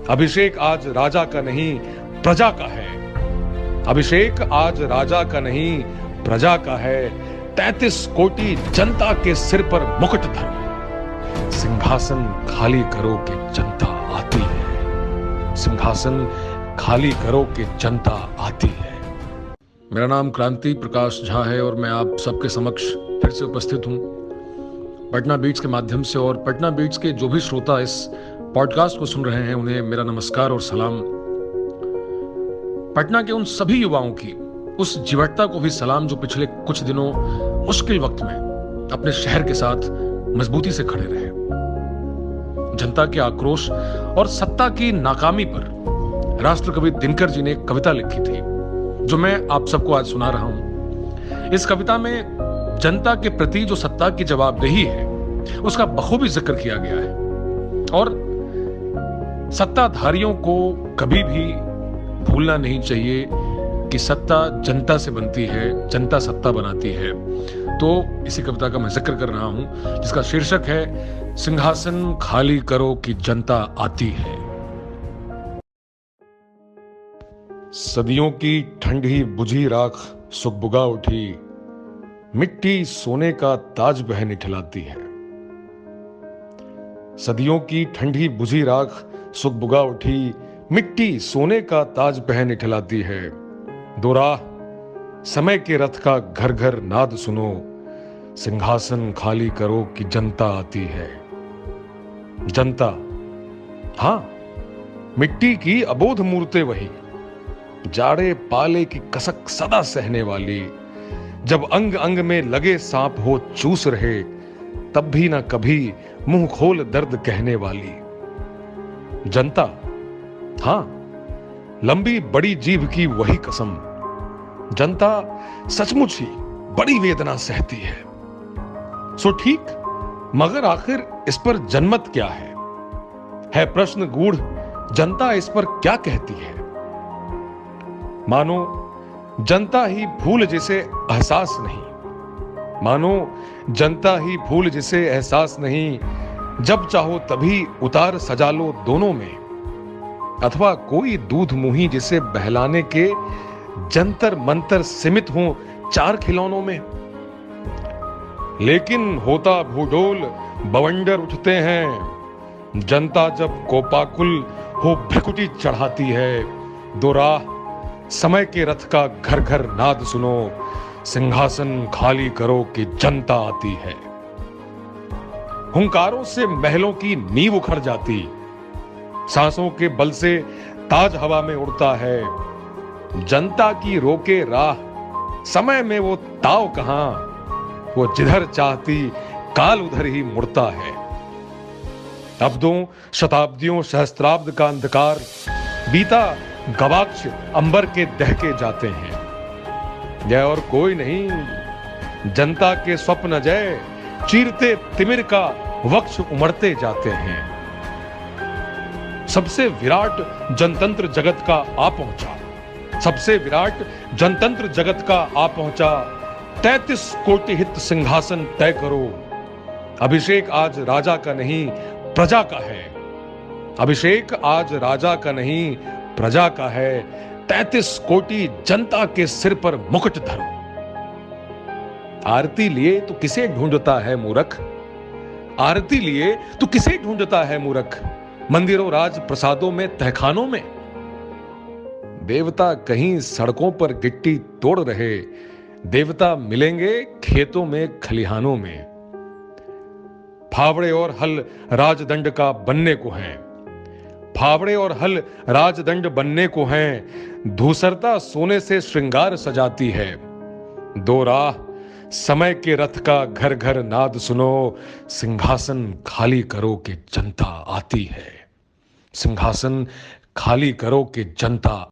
अभिषेक आज राजा का नहीं प्रजा का है। अभिषेक आज राजा का नहीं प्रजा का है। 33 कोटि जनता के सिर पर मुकुट धरो, सिंहासन खाली करो कि जनता आती है। सिंहासन खाली करो कि जनता आती है। मेरा नाम क्रांति प्रकाश झा है और मैं आप सबके समक्ष फिर से उपस्थित हूं पटना बीट्स के माध्यम से। और पटना बीट्स के जो भी श्रोता इस पॉडकास्ट को सुन रहे हैं उन्हें मेरा नमस्कार और सलाम। पटना के उन सभी युवाओं की उस जीवटता को भी सलाम जो पिछले कुछ दिनों मुश्किल वक्त में अपने शहर के साथ मजबूती से खड़े रहे। जनता के आक्रोश और सत्ता की नाकामी पर राष्ट्रकवि दिनकर जी ने एक कविता लिखी थी जो मैं आप सबको आज सुना रहा हूं। इस कविता में जनता के प्रति जो सत्ता की जवाबदेही है उसका बखूबी जिक्र किया गया है। और सत्ताधारियों को कभी भी भूलना नहीं चाहिए कि सत्ता जनता से बनती है, जनता सत्ता बनाती है। तो इसी कविता का मैं जिक्र कर रहा हूं जिसका शीर्षक है सिंहासन खाली करो कि जनता आती है। सदियों की ठंडी बुझी राख सुगबुगा उठी, मिट्टी सोने का ताज बह निठलाती है। सदियों की ठंडी बुझी राख सुगबुगा उठी, मिट्टी सोने का ताज बह निठलाती है। दो राह समय के रथ का घर घर नाद सुनो, सिंहासन खाली करो कि जनता आती है। जनता, हां, मिट्टी की अबोध मूर्तें वही, जाड़े पाले की कसक सदा सहने वाली, जब अंग अंग में लगे सांप हो चूस रहे, तब भी ना कभी मुंह खोल दर्द कहने वाली। जनता, हां, लंबी बड़ी जीभ की वही कसम, जनता सचमुच ही बड़ी वेदना सहती है। सो ठीक, मगर आखिर इस पर जनमत क्या है प्रश्न गूढ़, जनता इस पर क्या कहती है। मानो जनता ही भूल जिसे एहसास नहीं, मानो जनता ही भूल जिसे एहसास नहीं, जब चाहो तभी उतार सजा लो दोनों में, अथवा कोई दूध मुही जिसे बहलाने के जंतर मंतर सीमित हो चार खिलौनों में। लेकिन होता भूडोल बवंडर उठते हैं, जनता जब कोपाकुल हो भ्रिकुटी चढ़ाती है। दो राह समय के रथ का घर घर नाद सुनो, सिंहासन खाली करो कि जनता आती है। हुंकारों से महलों की नींव उखड़ जाती, सांसों के बल से ताज हवा में उड़ता है। जनता की रोके राह, समय में वो ताव कहां, वो जिधर चाहती काल उधर ही मुड़ता है। अब्दों शताब्दियों सहस्त्राब्द का अंधकार बीता, गवाक्ष अंबर के दहके जाते हैं। यह और कोई नहीं, जनता के स्वप्न जय चीरते तिमिर का वक्ष उमड़ते जाते हैं। सबसे विराट जनतंत्र जगत का आ पहुंचा, सबसे विराट जनतंत्र जगत का आ पहुंचा। 33 कोटि हित सिंहासन तय करो, अभिषेक आज राजा का नहीं प्रजा का है। अभिषेक आज राजा का नहीं प्रजा का है। 33 कोटि जनता के सिर पर मुकुट धरो। आरती लिए तो किसे ढूंढता है मूर्ख, आरती लिए तो किसे ढूंढता है मूर्ख, मंदिरों राज प्रसादों में तहखानों में। देवता कहीं सड़कों पर गिट्टी तोड़ रहे, देवता मिलेंगे खेतों में खलिहानों में। फावड़े और हल राजदंड का बनने को हैं, फावड़े और हल राजदंड बनने को हैं। धूसरता सोने से श्रृंगार सजाती है। दो राह समय के रथ का घर घर नाद सुनो, सिंहासन खाली करो कि जनता आती है। सिंहासन खाली करो कि जनता